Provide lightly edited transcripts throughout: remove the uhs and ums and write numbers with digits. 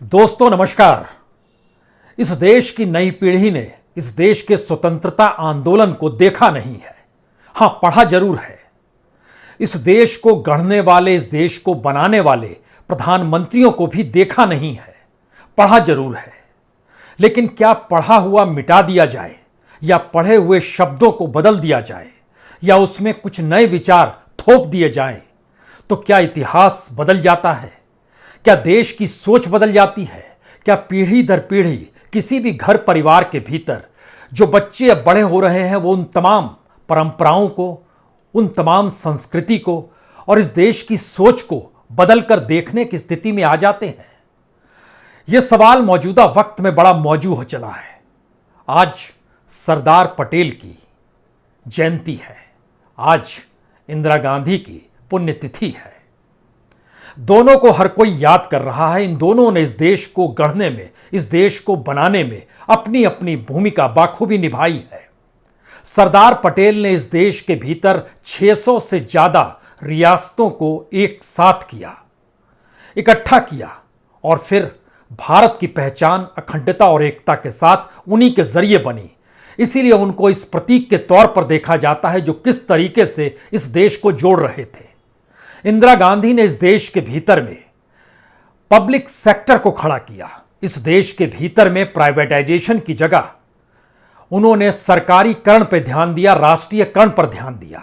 दोस्तों नमस्कार। इस देश की नई पीढ़ी ने इस देश के स्वतंत्रता आंदोलन को देखा नहीं है। हां, पढ़ा जरूर है। इस देश को गढ़ने वाले, इस देश को बनाने वाले प्रधानमंत्रियों को भी देखा नहीं है। पढ़ा जरूर है, लेकिन क्या पढ़ा हुआ मिटा दिया जाए या पढ़े हुए शब्दों को बदल दिया जाए या उसमें कुछ नए विचार थोप दिए जाएं तो क्या इतिहास बदल जाता है? क्या देश की सोच बदल जाती है? क्या पीढ़ी दर पीढ़ी किसी भी घर परिवार के भीतर जो बच्चे अब बड़े हो रहे हैं वो उन तमाम परंपराओं को, उन तमाम संस्कृति को और इस देश की सोच को बदलकर देखने की स्थिति में आ जाते हैं? यह सवाल मौजूदा वक्त में बड़ा मौजू हो चला है। आज सरदार पटेल की जयंती है। आज इंदिरा गांधी की पुण्यतिथि है। दोनों को हर कोई याद कर रहा है। इन दोनों ने इस देश को गढ़ने में, इस देश को बनाने में अपनी अपनी भूमिका बाखूबी निभाई है। सरदार पटेल ने इस देश के भीतर 600 से ज्यादा रियासतों को एक साथ किया, इकट्ठा किया और फिर भारत की पहचान अखंडता और एकता के साथ उन्हीं के जरिए बनी। इसीलिए उनको इस प्रतीक के तौर पर देखा जाता है जो किस तरीके से इस देश को जोड़ रहे थे। इंदिरा गांधी ने इस देश के भीतर में पब्लिक सेक्टर को खड़ा किया। इस देश के भीतर में प्राइवेटाइजेशन की जगह उन्होंने सरकारीकरण पर ध्यान दिया, राष्ट्रीयकरण पर ध्यान दिया।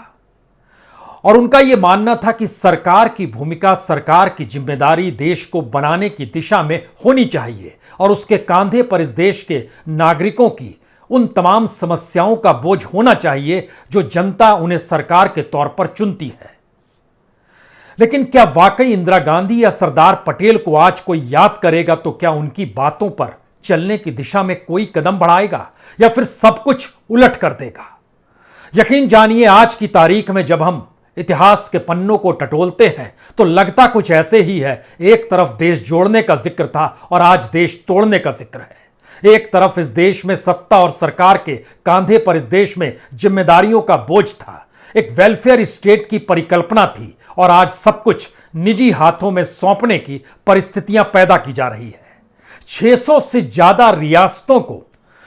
और उनका यह मानना था कि सरकार की भूमिका, सरकार की जिम्मेदारी देश को बनाने की दिशा में होनी चाहिए और उसके कंधे पर इस देश के नागरिकों की उन तमाम समस्याओं का बोझ होना चाहिए जो जनता उन्हें सरकार के तौर पर चुनती है। लेकिन क्या वाकई इंदिरा गांधी या सरदार पटेल को आज कोई याद करेगा तो क्या उनकी बातों पर चलने की दिशा में कोई कदम बढ़ाएगा या फिर सब कुछ उलट कर देगा? यकीन जानिए, आज की तारीख में जब हम इतिहास के पन्नों को टटोलते हैं तो लगता कुछ ऐसे ही है। एक तरफ देश जोड़ने का जिक्र था और आज देश तोड़ने का जिक्र है। एक तरफ इस देश में सत्ता और सरकार के कंधे पर इस देश में जिम्मेदारियों का बोझ था, एक वेलफेयर स्टेट की परिकल्पना थी और आज सब कुछ निजी हाथों में सौंपने की परिस्थितियां पैदा की जा रही है। 600 से ज्यादा रियासतों को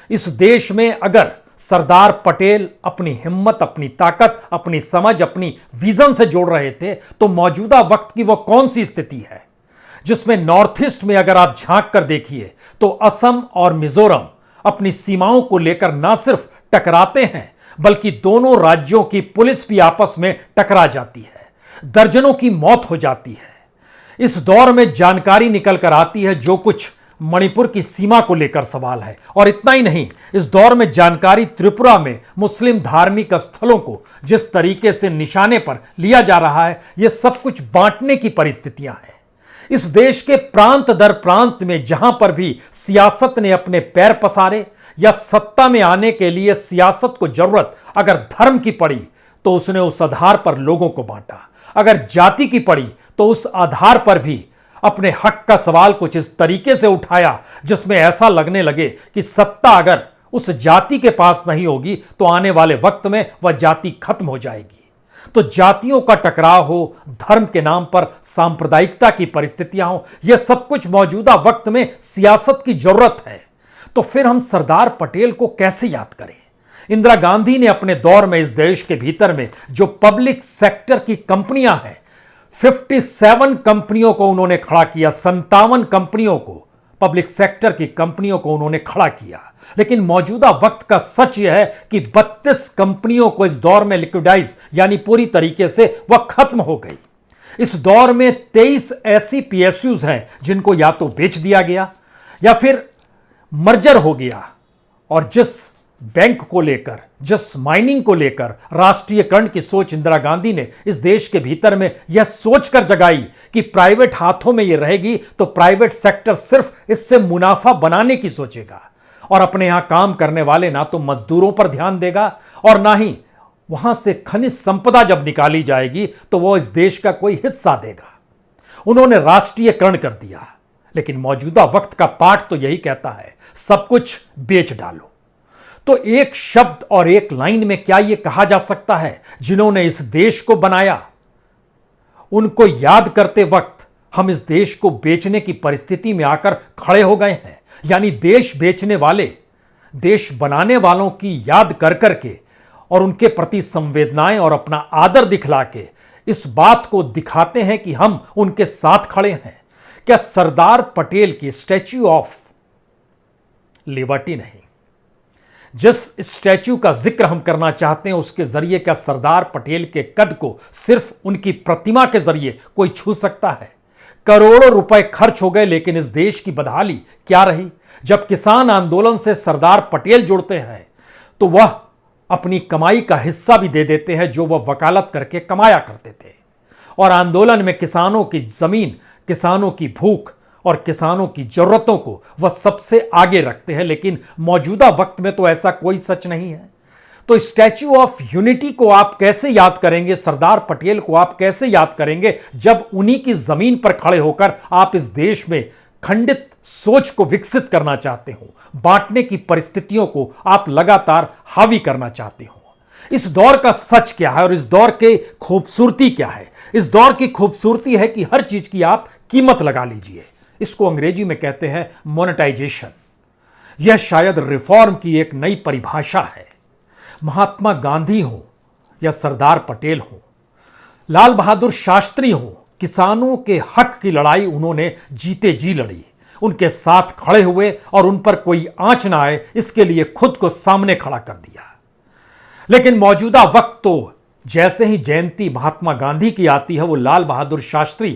इस देश में अगर सरदार पटेल अपनी हिम्मत, अपनी ताकत, अपनी समझ, अपनी विजन से जोड़ रहे थे तो मौजूदा वक्त की वह कौन सी स्थिति है जिसमें नॉर्थ ईस्ट में अगर आप झांक कर देखिए तो असम और मिजोरम अपनी सीमाओं को लेकर ना सिर्फ टकराते हैं बल्कि दोनों राज्यों की पुलिस भी आपस में टकरा जाती है। दर्जनों की मौत हो जाती है। इस दौर में जानकारी निकल कर आती है जो कुछ मणिपुर की सीमा को लेकर सवाल है। और इतना ही नहीं, इस दौर में जानकारी त्रिपुरा में मुस्लिम धार्मिक स्थलों को जिस तरीके से निशाने पर लिया जा रहा है, यह सब कुछ बांटने की परिस्थितियां हैं। इस देश के प्रांत दर प्रांत में जहां पर भी सियासत ने अपने पैर पसारे या सत्ता में आने के लिए सियासत को जरूरत अगर धर्म की पड़ी तो उसने उस आधार पर लोगों को बांटा। अगर जाति की पड़ी तो उस आधार पर भी अपने हक का सवाल कुछ इस तरीके से उठाया जिसमें ऐसा लगने लगे कि सत्ता अगर उस जाति के पास नहीं होगी तो आने वाले वक्त में वह जाति खत्म हो जाएगी। तो जातियों का टकराव हो, धर्म के नाम पर सांप्रदायिकता की परिस्थितियां हो, यह सब कुछ मौजूदा वक्त में सियासत की जरूरत है। तो फिर हम सरदार पटेल को कैसे याद करें? इंदिरा गांधी ने अपने दौर में इस देश के भीतर में जो पब्लिक सेक्टर की कंपनियां हैं, 57 कंपनियों को उन्होंने खड़ा किया। 57 कंपनियों को, पब्लिक सेक्टर की कंपनियों को उन्होंने खड़ा किया। लेकिन मौजूदा वक्त का सच यह है कि 32 कंपनियों को इस दौर में लिक्विडाइज यानी पूरी तरीके से वह खत्म हो गई। इस दौर में 23 ऐसी पीएसयूज हैं जिनको या तो बेच दिया गया या फिर मर्जर हो गया। और जिस बैंक को लेकर, जिस माइनिंग को लेकर राष्ट्रीयकरण की सोच इंदिरा गांधी ने इस देश के भीतर में यह सोचकर जगाई कि प्राइवेट हाथों में यह रहेगी तो प्राइवेट सेक्टर सिर्फ इससे मुनाफा बनाने की सोचेगा और अपने यहां काम करने वाले ना तो मजदूरों पर ध्यान देगा और ना ही वहां से खनिज संपदा जब निकाली जाएगी तो वह इस देश का कोई हिस्सा देगा। उन्होंने राष्ट्रीयकरण कर दिया। लेकिन मौजूदा वक्त का पाठ तो यही कहता है, सब कुछ बेच डालो। तो एक शब्द और एक लाइन में क्या यह कहा जा सकता है, जिन्होंने इस देश को बनाया उनको याद करते वक्त हम इस देश को बेचने की परिस्थिति में आकर खड़े हो गए हैं। यानी देश बेचने वाले देश बनाने वालों की याद कर करके और उनके प्रति संवेदनाएं और अपना आदर दिखला के इस बात को दिखाते हैं कि हम उनके साथ खड़े हैं। क्या सरदार पटेल की स्टैच्यू ऑफ लिबर्टी नहीं, जिस स्टैच्यू का जिक्र हम करना चाहते हैं, उसके जरिए क्या सरदार पटेल के कद को सिर्फ उनकी प्रतिमा के जरिए कोई छू सकता है? करोड़ों रुपए खर्च हो गए, लेकिन इस देश की बदहाली क्या रही? जब किसान आंदोलन से सरदार पटेल जुड़ते हैं तो वह अपनी कमाई का हिस्सा भी दे देते हैं जो वह वकालत करके कमाया करते थे, और आंदोलन में किसानों की जमीन, किसानों की भूख और किसानों की जरूरतों को वह सबसे आगे रखते हैं। लेकिन मौजूदा वक्त में तो ऐसा कोई सच नहीं है। तो स्टैच्यू ऑफ यूनिटी को आप कैसे याद करेंगे, सरदार पटेल को आप कैसे याद करेंगे, जब उन्हीं की जमीन पर खड़े होकर आप इस देश में खंडित सोच को विकसित करना चाहते हो, बांटने की परिस्थितियों को आप लगातार हावी करना चाहते हो। इस दौर का सच क्या है और इस दौर की खूबसूरती क्या है? इस दौर की खूबसूरती है कि हर चीज की आप कीमत लगा लीजिए। इसको अंग्रेजी में कहते हैं मोनेटाइजेशन। यह शायद रिफॉर्म की एक नई परिभाषा है। महात्मा गांधी हो या सरदार पटेल हो, लाल बहादुर शास्त्री हो, किसानों के हक की लड़ाई उन्होंने जीते जी लड़ी, उनके साथ खड़े हुए और उन पर कोई आंच ना आए इसके लिए खुद को सामने खड़ा कर दिया। लेकिन मौजूदा वक्त तो जैसे ही जयंती महात्मा गांधी की आती है, वो लाल बहादुर शास्त्री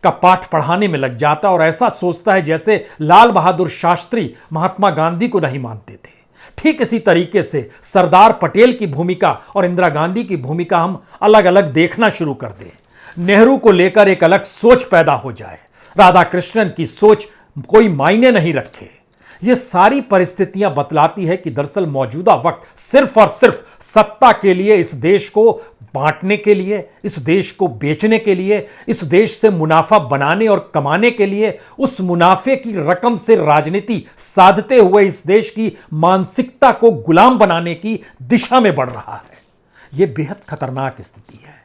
का पाठ पढ़ाने में लग जाता और ऐसा सोचता है जैसे लाल बहादुर शास्त्री महात्मा गांधी को नहीं मानते थे। ठीक इसी तरीके से सरदार पटेल की भूमिका और इंदिरा गांधी की भूमिका हम अलग अलग देखना शुरू कर दें। नेहरू को लेकर एक अलग सोच पैदा हो जाए, राधा कृष्णन की सोच कोई मायने नहीं रखे। ये सारी परिस्थितियां बतलाती है कि दरअसल मौजूदा वक्त सिर्फ और सिर्फ सत्ता के लिए, इस देश को बांटने के लिए, इस देश को बेचने के लिए, इस देश से मुनाफा बनाने और कमाने के लिए, उस मुनाफे की रकम से राजनीति साधते हुए इस देश की मानसिकता को गुलाम बनाने की दिशा में बढ़ रहा है। यह बेहद खतरनाक स्थिति है,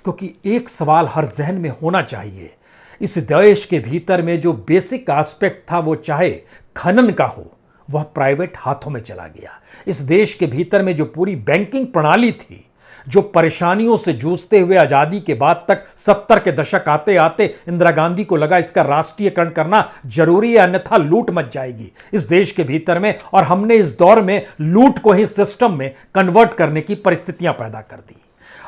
क्योंकि एक सवाल हर जहन में होना चाहिए, इस देश के भीतर में जो बेसिक एस्पेक्ट था, वो चाहे खनन का हो, वह प्राइवेट हाथों में चला गया। इस देश के भीतर में जो पूरी बैंकिंग प्रणाली थी, जो परेशानियों से जूझते हुए आजादी के बाद तक 70 के दशक आते आते इंदिरा गांधी को लगा इसका राष्ट्रीयकरण करना जरूरी है, अन्यथा लूट मच जाएगी इस देश के भीतर में, और हमने इस दौर में लूट को ही सिस्टम में कन्वर्ट करने की परिस्थितियां पैदा कर दी।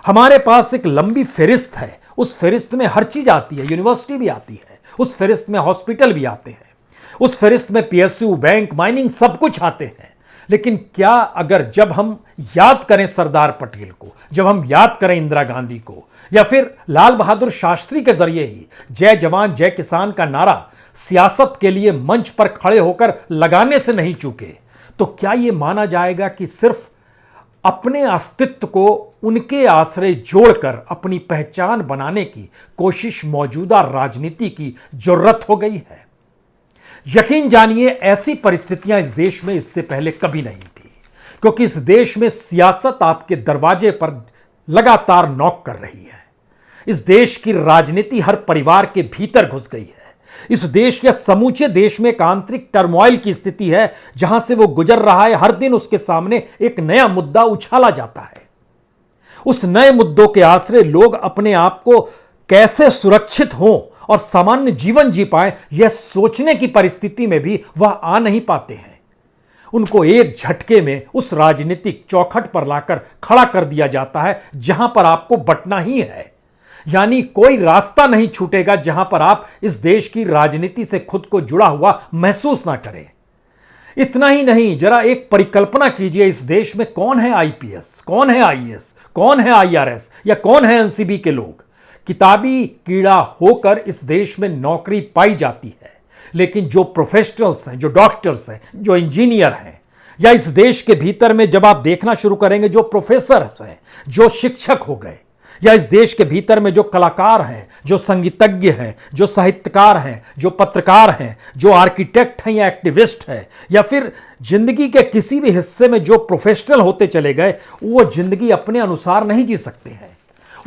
हमारे पास एक लंबी फेरिस्त है, उस फेरिस्त में हर चीज आती है, यूनिवर्सिटी भी आती है, उस फेरिस्त में हॉस्पिटल भी आते हैं, उस फेरिस्त में पीएसयू, बैंक, माइनिंग सब कुछ आते हैं। लेकिन क्या अगर जब हम याद करें सरदार पटेल को, जब हम याद करें इंदिरा गांधी को, या फिर लाल बहादुर शास्त्री के जरिए ही जय जवान जय किसान का नारा सियासत के लिए मंच पर खड़े होकर लगाने से नहीं चूके, तो क्या यह माना जाएगा कि सिर्फ अपने अस्तित्व को उनके आश्रय जोड़कर अपनी पहचान बनाने की कोशिश मौजूदा राजनीति की जरूरत हो गई है? यकीन जानिए, ऐसी परिस्थितियां इस देश में इससे पहले कभी नहीं थी, क्योंकि इस देश में सियासत आपके दरवाजे पर लगातार नॉक कर रही है। इस देश की राजनीति हर परिवार के भीतर घुस गई है। इस देश या समूचे देश में एक आंतरिक टर्मोइल की स्थिति है, जहां से वो गुजर रहा है। हर दिन उसके सामने एक नया मुद्दा उछाला जाता है। उस नए मुद्दों के आश्रय लोग अपने आप को कैसे सुरक्षित हों और सामान्य जीवन जी पाएं, यह सोचने की परिस्थिति में भी वह आ नहीं पाते हैं। उनको एक झटके में उस राजनीतिक चौखट पर लाकर खड़ा कर दिया जाता है जहां पर आपको बटना ही है। यानी कोई रास्ता नहीं छूटेगा जहां पर आप इस देश की राजनीति से खुद को जुड़ा हुआ महसूस ना करें। इतना ही नहीं, जरा एक परिकल्पना कीजिए, इस देश में कौन है आईपीएस, कौन है आईएएस, कौन है आईआरएस या कौन है एनसीबी के लोग? किताबी कीड़ा होकर इस देश में नौकरी पाई जाती है, लेकिन जो प्रोफेशनल्स हैं, जो डॉक्टर्स हैं, जो इंजीनियर हैं, या इस देश के भीतर में जब आप देखना शुरू करेंगे जो प्रोफेसर हैं, जो शिक्षक हो गए, या इस देश के भीतर में जो कलाकार हैं, जो संगीतज्ञ हैं, जो साहित्यकार हैं, जो पत्रकार हैं, जो आर्किटेक्ट हैं या एक्टिविस्ट हैं, या फिर जिंदगी के किसी भी हिस्से में जो प्रोफेशनल होते चले गए, वो जिंदगी अपने अनुसार नहीं जी सकते हैं।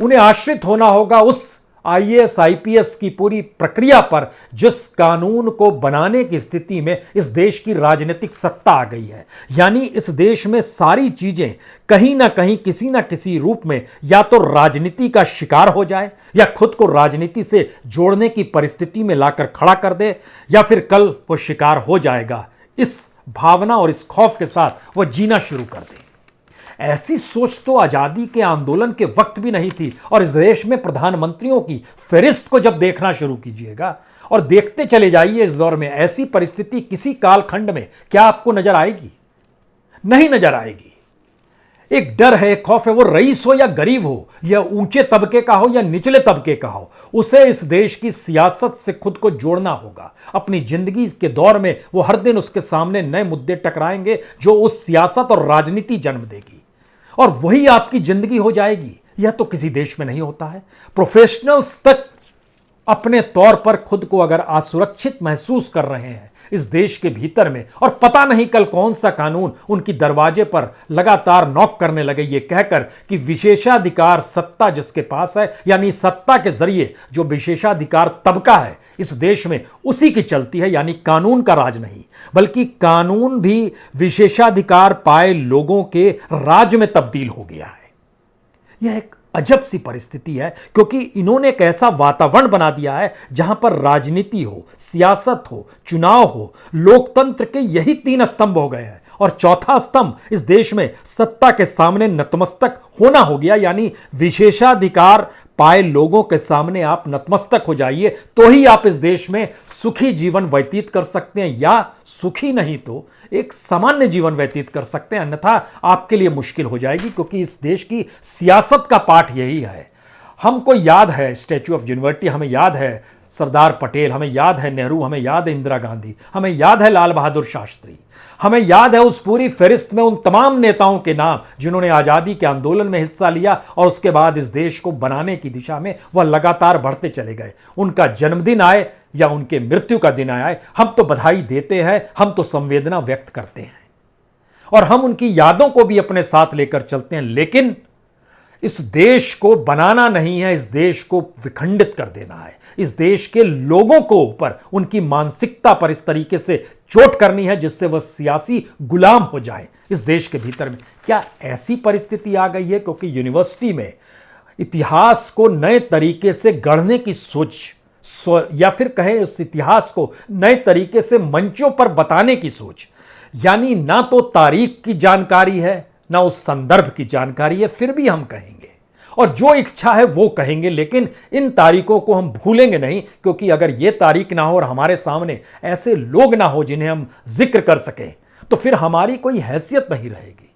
उन्हें आश्रित होना होगा उस आईएएस आईपीएस की पूरी प्रक्रिया पर जिस कानून को बनाने की स्थिति में इस देश की राजनीतिक सत्ता आ गई है, यानी इस देश में सारी चीजें कहीं ना कहीं किसी ना किसी रूप में या तो राजनीति का शिकार हो जाए या खुद को राजनीति से जोड़ने की परिस्थिति में लाकर खड़ा कर दे, या फिर कल वो शिकार हो जाएगा, इस भावना और इस खौफ के साथ वो जीना शुरू कर दे। ऐसी सोच तो आजादी के आंदोलन के वक्त भी नहीं थी। और इस देश में प्रधानमंत्रियों की फहरिस्त को जब देखना शुरू कीजिएगा और देखते चले जाइए इस दौर में, ऐसी परिस्थिति किसी कालखंड में क्या आपको नजर आएगी? नहीं नजर आएगी। एक डर है, एक खौफ है, वो रईस हो या गरीब हो, या ऊंचे तबके का हो या निचले तबके का हो, उसे इस देश की सियासत से खुद को जोड़ना होगा। अपनी जिंदगी के दौर में वो हर दिन उसके सामने नए मुद्दे टकराएंगे जो उस सियासत और राजनीति जन्म देगी, और वही आपकी जिंदगी हो जाएगी। यह तो किसी देश में नहीं होता है। प्रोफेशनल्स तक अपने तौर पर खुद को अगर असुरक्षित महसूस कर रहे हैं इस देश के भीतर में, और पता नहीं कल कौन सा कानून उनकी दरवाजे पर लगातार नॉक करने लगे, ये कहकर कि विशेषाधिकार सत्ता जिसके पास है, यानी सत्ता के जरिए जो विशेषाधिकार तबका है इस देश में, उसी की चलती है, यानी कानून का राज नहीं, बल्कि कानून भी विशेषाधिकार पाए लोगों के राज में तब्दील हो गया है। यह एक अजब सी परिस्थिति है, क्योंकि इन्होंने एक ऐसा वातावरण बना दिया है जहां पर राजनीति हो, सियासत हो, चुनाव हो, लोकतंत्र के यही 3 स्तंभ हो गए हैं, और चौथा स्तंभ इस देश में सत्ता के सामने नतमस्तक होना हो गया, यानी विशेषाधिकार पाए लोगों के सामने आप नतमस्तक हो जाइए, तो ही आप इस देश में सुखी जीवन व्यतीत कर सकते हैं, या सुखी नहीं तो एक सामान्य जीवन व्यतीत कर सकते हैं, अन्यथा आपके लिए मुश्किल हो जाएगी, क्योंकि इस देश की सियासत का पाठ यही है। हमको याद है स्टैच्यू ऑफ यूनिवर्सिटी, हमें याद है सरदार पटेल, हमें याद है नेहरू, हमें याद है इंदिरा गांधी, हमें याद है लाल बहादुर शास्त्री, हमें याद है उस पूरी फहरिस्त में उन तमाम नेताओं के नाम जिन्होंने आजादी के आंदोलन में हिस्सा लिया और उसके बाद इस देश को बनाने की दिशा में वह लगातार बढ़ते चले गए। उनका जन्मदिन आए या उनके मृत्यु का दिन आए, हम तो बधाई देते हैं, हम तो संवेदना व्यक्त करते हैं, और हम उनकी यादों को भी अपने साथ लेकर चलते हैं। लेकिन इस देश को बनाना नहीं है, इस देश को विखंडित कर देना है। इस देश के लोगों को ऊपर, उनकी मानसिकता पर इस तरीके से चोट करनी है जिससे वह सियासी गुलाम हो जाए इस देश के भीतर में। क्या ऐसी परिस्थिति आ गई है? क्योंकि यूनिवर्सिटी में इतिहास को नए तरीके से गढ़ने की सोच, या फिर कहें इस इतिहास को नए तरीके से मंचों पर बताने की सोच, यानी ना तो तारीख की जानकारी है ना उस संदर्भ की जानकारी है, फिर भी हम कहेंगे और जो इच्छा है वो कहेंगे, लेकिन इन तारीखों को हम भूलेंगे नहीं, क्योंकि अगर ये तारीख ना हो और हमारे सामने ऐसे लोग ना हो जिन्हें हम जिक्र कर सकें, तो फिर हमारी कोई हैसियत नहीं रहेगी।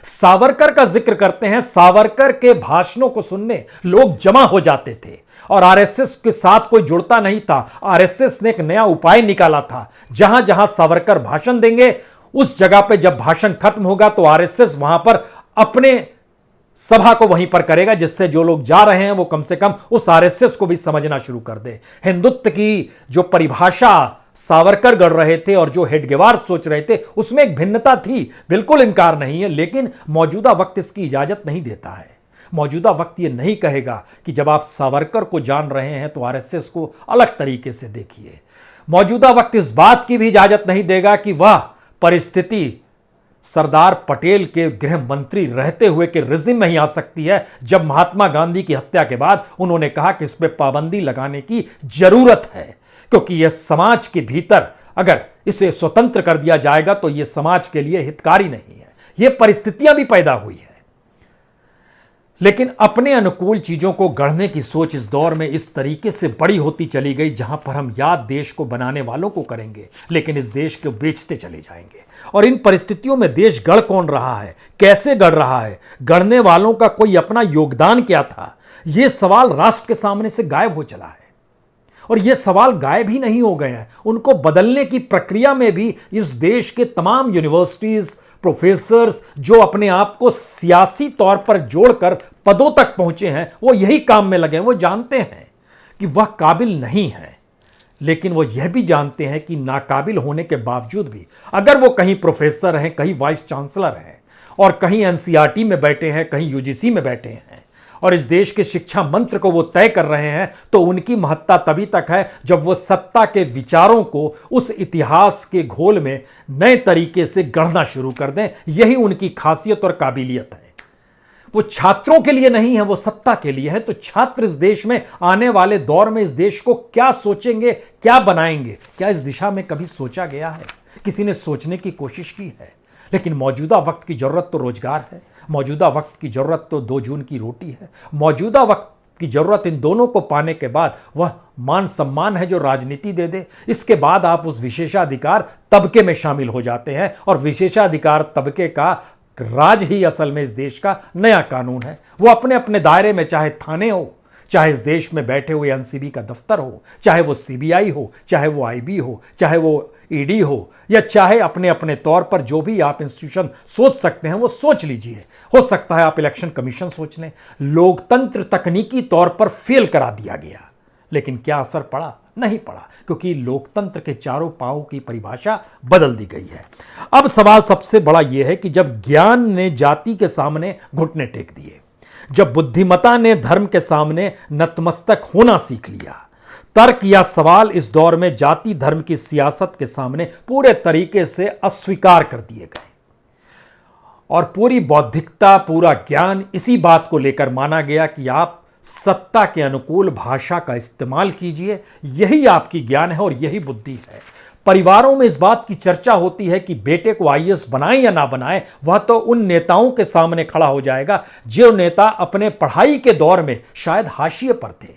सावरकर का जिक्र करते हैं, सावरकर के भाषणों को सुनने लोग जमा हो जाते थे और आरएसएस के साथ कोई जुड़ता नहीं था। आरएसएस ने एक नया उपाय निकाला था, जहां जहां सावरकर भाषण देंगे उस जगह पे जब भाषण खत्म होगा तो आरएसएस वहां पर अपने सभा को वहीं पर करेगा, जिससे जो लोग जा रहे हैं वो कम से कम उस आरएसएस को भी समझना शुरू कर दे। हिंदुत्व की जो परिभाषा सावरकर गढ़ रहे थे और जो हेडगेवार सोच रहे थे, उसमें एक भिन्नता थी, बिल्कुल इंकार नहीं है, लेकिन मौजूदा वक्त इसकी इजाजत नहीं देता है। मौजूदा वक्त ये नहीं कहेगा कि जब आप सावरकर को जान रहे हैं तो आरएसएस को अलग तरीके से देखिए। मौजूदा वक्त इस बात की भी इजाजत नहीं देगा कि वह परिस्थिति सरदार पटेल के गृह मंत्री रहते हुए के रिजिम में ही आ सकती है, जब महात्मा गांधी की हत्या के बाद उन्होंने कहा कि इस पे पाबंदी लगाने की जरूरत है, क्योंकि यह समाज के भीतर अगर इसे स्वतंत्र कर दिया जाएगा तो यह समाज के लिए हितकारी नहीं है। यह परिस्थितियां भी पैदा हुई है, लेकिन अपने अनुकूल चीजों को गढ़ने की सोच इस दौर में इस तरीके से बड़ी होती चली गई, जहां पर हम याद देश को बनाने वालों को करेंगे लेकिन इस देश को बेचते चले जाएंगे। और इन परिस्थितियों में देश गढ़ कौन रहा है, कैसे गढ़ रहा है, गढ़ने वालों का कोई अपना योगदान क्या था, यह सवाल राष्ट्र के सामने से गायब हो चला है। और ये सवाल गायब ही नहीं हो गए हैं, उनको बदलने की प्रक्रिया में भी इस देश के तमाम यूनिवर्सिटीज, प्रोफेसर्स जो अपने आप को सियासी तौर पर जोड़कर पदों तक पहुंचे हैं, वो यही काम में लगे हैं। वो जानते हैं कि वह काबिल नहीं है, लेकिन वो यह भी जानते हैं कि नाकाबिल होने के बावजूद भी अगर वो कहीं प्रोफेसर हैं, कहीं वाइस चांसलर हैं और कहीं एनसीईआरटी में बैठे हैं, कहीं यूजीसी में बैठे हैं और इस देश के शिक्षा मंत्र को वो तय कर रहे हैं, तो उनकी महत्ता तभी तक है जब वो सत्ता के विचारों को उस इतिहास के घोल में नए तरीके से गढ़ना शुरू कर दें। यही उनकी खासियत और काबिलियत है। वो छात्रों के लिए नहीं है, वो सत्ता के लिए है। तो छात्र इस देश में आने वाले दौर में इस देश को क्या सोचेंगे, क्या बनाएंगे, क्या इस दिशा में कभी सोचा गया है? किसी ने सोचने की कोशिश की है? लेकिन मौजूदा वक्त की जरूरत तो रोजगार है, मौजूदा वक्त की जरूरत तो 2 जून की रोटी है, मौजूदा वक्त की जरूरत इन दोनों को पाने के बाद वह मान सम्मान है जो राजनीति दे दे। इसके बाद आप उस विशेषाधिकार तबके में शामिल हो जाते हैं, और विशेषाधिकार तबके का राज ही असल में इस देश का नया कानून है। वो अपने अपने दायरे में, चाहे थाने हो, चाहे इस देश में बैठे हुए एनसीबी का दफ्तर हो, चाहे वो सीबीआई हो, चाहे वो आईबी हो, चाहे वो ईडी हो, या चाहे अपने अपने तौर पर जो भी आप इंस्टीट्यूशन सोच सकते हैं वो सोच लीजिए। हो सकता है आप इलेक्शन कमीशन सोच लें। लोकतंत्र तकनीकी तौर पर फेल करा दिया गया, लेकिन क्या असर पड़ा? नहीं पड़ा, क्योंकि लोकतंत्र के चारों पांवों की परिभाषा बदल दी गई है। अब सवाल सबसे बड़ा यह है कि जब ज्ञान ने जाति के सामने घुटने टेक दिए, जब बुद्धिमता ने धर्म के सामने नतमस्तक होना सीख लिया, तर्क या सवाल इस दौर में जाति धर्म की सियासत के सामने पूरे तरीके से अस्वीकार कर दिए गए, और पूरी बौद्धिकता, पूरा ज्ञान इसी बात को लेकर माना गया कि आप सत्ता के अनुकूल भाषा का इस्तेमाल कीजिए, यही आपकी ज्ञान है और यही बुद्धि है। परिवारों में इस बात की चर्चा होती है कि बेटे को आईएएस बनाएं या ना बनाएं, वह तो उन नेताओं के सामने खड़ा हो जाएगा जो नेता अपने पढ़ाई के दौर में शायद हाशिए पर थे।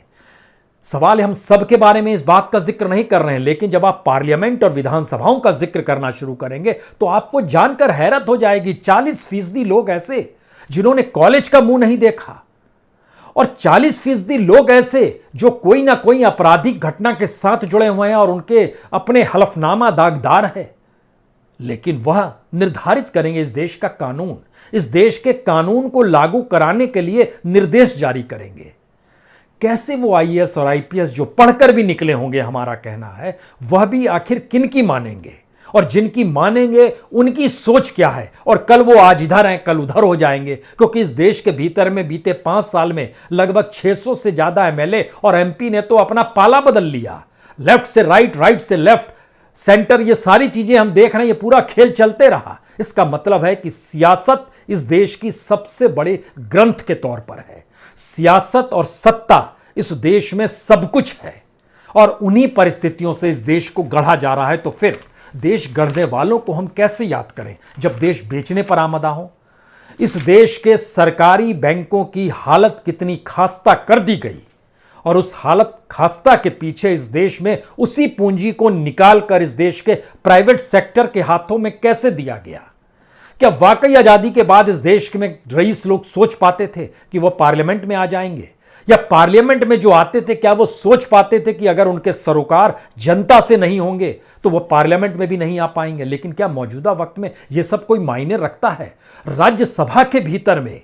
सवाल है, हम सब के बारे में इस बात का जिक्र नहीं कर रहे हैं, लेकिन जब आप पार्लियामेंट और विधानसभाओं का जिक्र करना शुरू करेंगे तो आपको जानकर हैरत हो जाएगी। 40% लोग ऐसे जिन्होंने कॉलेज का मुंह नहीं देखा, और 40% लोग ऐसे जो कोई ना कोई आपराधिक घटना के साथ जुड़े हुए हैं और उनके अपने हलफनामा दागदार है, लेकिन वह निर्धारित करेंगे इस देश का कानून, इस देश के कानून को लागू कराने के लिए निर्देश जारी करेंगे। कैसे वो आईएएस और आईपीएस जो पढ़कर भी निकले होंगे, हमारा कहना है, वह भी आखिर किनकी मानेंगे, और जिनकी मानेंगे उनकी सोच क्या है? और कल वो आज इधर हैं, कल उधर हो जाएंगे, क्योंकि इस देश के भीतर में बीते 5 साल में लगभग 600 से ज्यादा एमएलए और एमपी ने तो अपना पाला बदल लिया। लेफ्ट से राइट, राइट से लेफ्ट, सेंटर, ये सारी चीजें हम देख रहे हैं, ये पूरा खेल चलते रहा। इसका मतलब है कि सियासत इस देश की सबसे बड़े ग्रंथ के तौर पर है। सियासत और सत्ता इस देश में सब कुछ है, और उन्हीं परिस्थितियों से इस देश को गढ़ा जा रहा है। तो फिर देश गढ़ने वालों को हम कैसे याद करें जब देश बेचने पर आमदा हो? इस देश के सरकारी बैंकों की हालत कितनी खास्ता कर दी गई, और उस हालत खास्ता के पीछे इस देश में उसी पूंजी को निकालकर इस देश के प्राइवेट सेक्टर के हाथों में कैसे दिया गया? क्या वाकई आजादी के बाद इस देश में रईस लोग सोच पाते थे कि वो पार्लियामेंट में आ जाएंगे? या पार्लियामेंट में जो आते थे, क्या वो सोच पाते थे कि अगर उनके सरोकार जनता से नहीं होंगे तो वो पार्लियामेंट में भी नहीं आ पाएंगे? लेकिन क्या मौजूदा वक्त में यह सब कोई मायने रखता है? राज्यसभा के भीतर में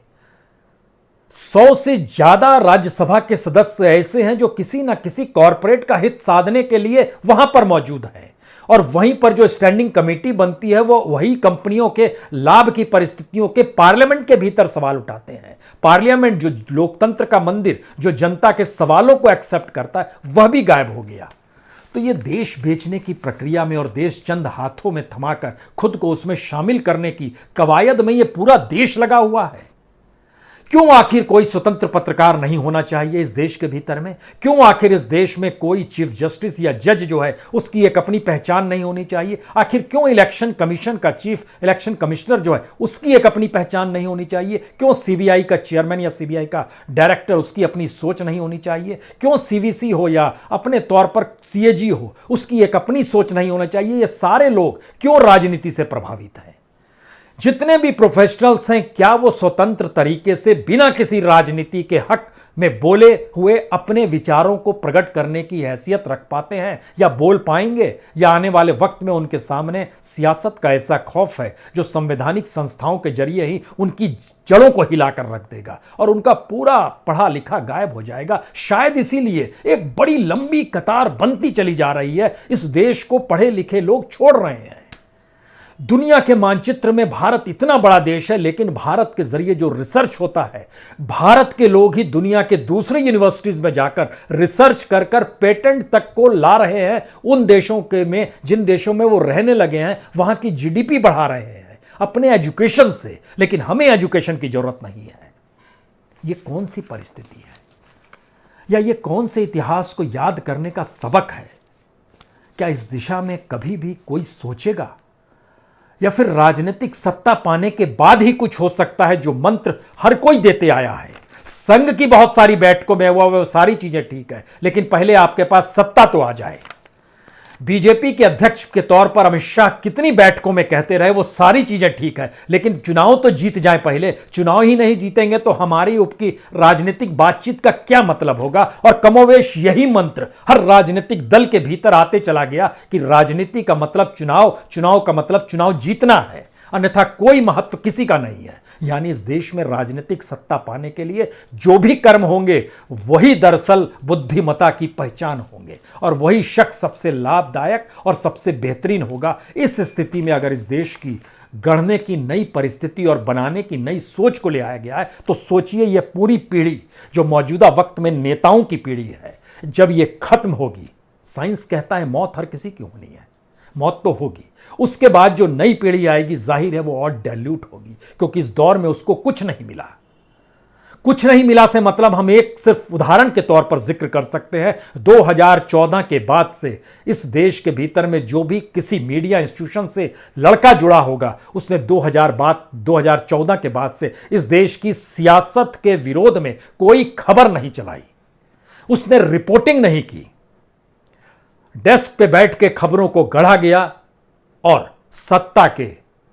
100 से ज्यादा राज्यसभा के सदस्य ऐसे हैं जो किसी ना किसी कॉरपोरेट का हित साधने के लिए वहां पर मौजूद हैं, और वहीं पर जो स्टैंडिंग कमेटी बनती है वो वही कंपनियों के लाभ की परिस्थितियों के पार्लियामेंट के भीतर सवाल उठाते हैं। पार्लियामेंट जो लोकतंत्र का मंदिर, जो जनता के सवालों को एक्सेप्ट करता है, वह भी गायब हो गया। तो ये देश बेचने की प्रक्रिया में और देश चंद हाथों में थमाकर खुद को उसमें शामिल करने की कवायद में ये पूरा देश लगा हुआ है। क्यों आखिर कोई स्वतंत्र पत्रकार नहीं होना चाहिए इस देश के भीतर में? क्यों आखिर इस देश में कोई चीफ जस्टिस या जज जो है उसकी एक अपनी पहचान नहीं होनी चाहिए? आखिर क्यों इलेक्शन कमीशन का चीफ इलेक्शन कमिश्नर जो है उसकी एक अपनी पहचान नहीं होनी चाहिए? क्यों सीबीआई का चेयरमैन या सीबीआई का डायरेक्टर उसकी अपनी सोच नहीं होनी चाहिए? क्यों सीवीसी हो या अपने तौर पर सीएजी हो उसकी एक अपनी सोच नहीं होना चाहिए? ये सारे लोग क्यों राजनीति से प्रभावित हैं? जितने भी प्रोफेशनल्स हैं, क्या वो स्वतंत्र तरीके से बिना किसी राजनीति के हक में बोले हुए अपने विचारों को प्रकट करने की हैसियत रख पाते हैं, या बोल पाएंगे? या आने वाले वक्त में उनके सामने सियासत का ऐसा खौफ है जो संवैधानिक संस्थाओं के जरिए ही उनकी जड़ों को हिलाकर रख देगा और उनका पूरा पढ़ा लिखा गायब हो जाएगा? शायद इसीलिए एक बड़ी लंबी कतार बनती चली जा रही है। इस देश को पढ़े लिखे लोग छोड़ रहे हैं। दुनिया के मानचित्र में भारत इतना बड़ा देश है, लेकिन भारत के जरिए जो रिसर्च होता है, भारत के लोग ही दुनिया के दूसरे यूनिवर्सिटीज में जाकर रिसर्च कर कर पेटेंट तक को ला रहे हैं उन देशों के में जिन देशों में वो रहने लगे हैं, वहां की जीडीपी बढ़ा रहे हैं अपने एजुकेशन से। लेकिन हमें एजुकेशन की जरूरत नहीं है। ये कौन सी परिस्थिति है, या ये कौन से इतिहास को याद करने का सबक है? क्या इस दिशा में कभी भी कोई सोचेगा, या फिर राजनीतिक सत्ता पाने के बाद ही कुछ हो सकता है जो मंत्र हर कोई देते आया है? संघ की बहुत सारी बैठकों में वो सारी चीजें ठीक है, लेकिन पहले आपके पास सत्ता तो आ जाए। बीजेपी के अध्यक्ष के तौर पर अमित शाह कितनी बैठकों में कहते रहे वो सारी चीजें ठीक है, लेकिन चुनाव तो जीत जाए पहले। चुनाव ही नहीं जीतेंगे तो हमारी उपकी राजनीतिक बातचीत का क्या मतलब होगा? और कमोवेश यही मंत्र हर राजनीतिक दल के भीतर आते चला गया कि राजनीति का मतलब चुनाव, चुनाव का मतलब चुनाव जीतना है, अन्यथा कोई महत्व किसी का नहीं है। यानी इस देश में राजनीतिक सत्ता पाने के लिए जो भी कर्म होंगे वही दरअसल बुद्धिमता की पहचान होंगे, और वही शख्स सबसे लाभदायक और सबसे बेहतरीन होगा। इस स्थिति में अगर इस देश की गढ़ने की नई परिस्थिति और बनाने की नई सोच को ले आया गया है, तो सोचिए यह पूरी पीढ़ी जो मौजूदा वक्त में नेताओं की पीढ़ी है, जब यह खत्म होगी, साइंस कहता है मौत हर किसी की होनी है, मौत तो होगी, उसके बाद जो नई पीढ़ी आएगी जाहिर है वो और डाइल्यूट होगी, क्योंकि इस दौर में उसको कुछ नहीं मिला। कुछ नहीं मिला से मतलब हम एक सिर्फ उदाहरण के तौर पर जिक्र कर सकते हैं। 2014 के बाद से इस देश के भीतर में जो भी किसी मीडिया इंस्टीट्यूशन से लड़का जुड़ा होगा, उसने 2014 के बाद से इस देश की सियासत के विरोध में कोई खबर नहीं चलाई, उसने रिपोर्टिंग नहीं की। डेस्क पे बैठ के खबरों को गढ़ा गया और सत्ता के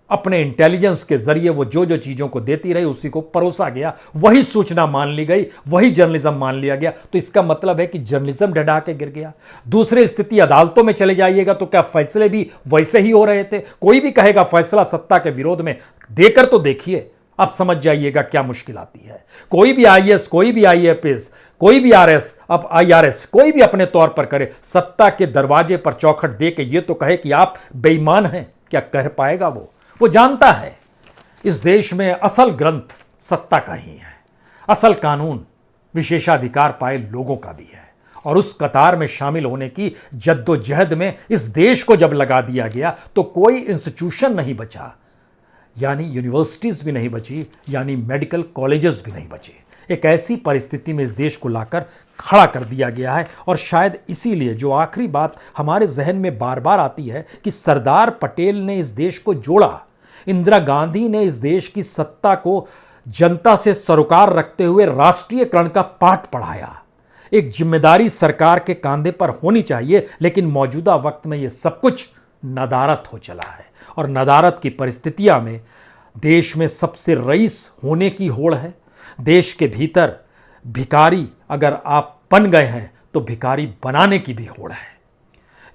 अपने इंटेलिजेंस के जरिए वो जो जो चीजों को देती रही उसी को परोसा गया, वही सूचना मान ली गई, वही जर्नलिज्म मान लिया गया। तो इसका मतलब है कि जर्नलिज्म डडा के गिर गया। दूसरी स्थिति, अदालतों में चले जाइएगा तो क्या फैसले भी वैसे ही हो रहे थे? कोई भी कहेगा फैसला सत्ता के विरोध में, देकर तो देखिए, अब समझ जाइएगा क्या मुश्किल आती है। कोई भी आईएएस, कोई भी आईएफएस, कोई भी आरएस, अब आईआरएस, कोई भी अपने तौर पर करे, सत्ता के दरवाजे पर चौखट दे के ये तो कहे कि आप बेईमान हैं, क्या कह पाएगा? वो जानता है इस देश में असल ग्रंथ सत्ता का ही है, असल कानून विशेषाधिकार पाए लोगों का भी है, और उस कतार में शामिल होने की जद्दोजहद में इस देश को जब लगा दिया गया तो कोई इंस्टीट्यूशन नहीं बचा, यानी यूनिवर्सिटीज भी नहीं बची, यानी मेडिकल कॉलेजेस भी नहीं बचे। एक ऐसी परिस्थिति में इस देश को लाकर खड़ा कर दिया गया है। और शायद इसीलिए जो आखिरी बात हमारे जहन में बार बार आती है कि सरदार पटेल ने इस देश को जोड़ा, इंदिरा गांधी ने इस देश की सत्ता को जनता से सरोकार रखते हुए राष्ट्रीयकरण का पाठ पढ़ाया। एक जिम्मेदारी सरकार के कांधे पर होनी चाहिए, लेकिन मौजूदा वक्त में यह सब कुछ नदारत हो चला है, और नदारत की परिस्थितियां में देश में सबसे रईस होने की होड़ है। देश के भीतर भिखारी अगर आप बन गए हैं तो भिखारी बनाने की भी होड़ है,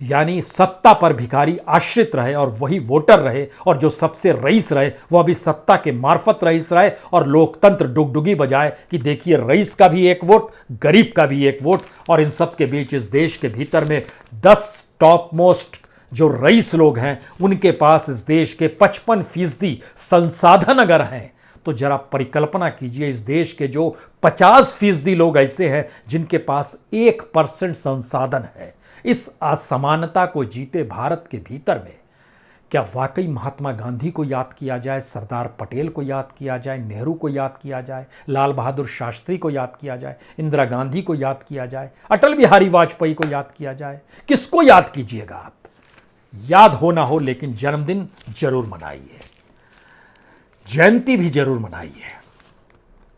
यानी सत्ता पर भिखारी आश्रित रहे और वही वोटर रहे, और जो सबसे रईस रहे वह भी सत्ता के मार्फत रईस रहे, और लोकतंत्र डुगडुगी बजाए कि देखिए रईस का भी एक वोट, गरीब का भी एक वोट, और इन सब के बीच इस देश के भीतर में 10 टॉप मोस्ट जो रईस लोग हैं उनके पास इस देश के 55% संसाधन अगर हैं, तो जरा परिकल्पना कीजिए इस देश के जो 50% लोग ऐसे हैं जिनके पास 1% संसाधन है। इस असमानता को जीते भारत के भीतर में क्या वाकई महात्मा गांधी को याद किया जाए, सरदार पटेल को याद किया जाए, नेहरू को याद किया जाए, लाल बहादुर शास्त्री को याद किया जाए, इंदिरा गांधी को याद किया जाए, अटल बिहारी वाजपेयी को याद किया जाए? किसको याद कीजिएगा आप? याद हो ना हो, लेकिन जन्मदिन जरूर मनाइए, जयंती भी जरूर मनाइए,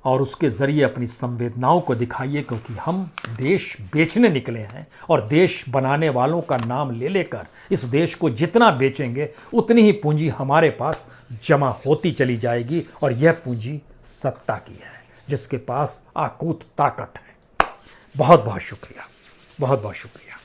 और उसके जरिए अपनी संवेदनाओं को दिखाइए, क्योंकि हम देश बेचने निकले हैं, और देश बनाने वालों का नाम ले लेकर इस देश को जितना बेचेंगे उतनी ही पूंजी हमारे पास जमा होती चली जाएगी, और यह पूंजी सत्ता की है जिसके पास आकूत ताकत है। बहुत बहुत शुक्रिया, बहुत बहुत शुक्रिया।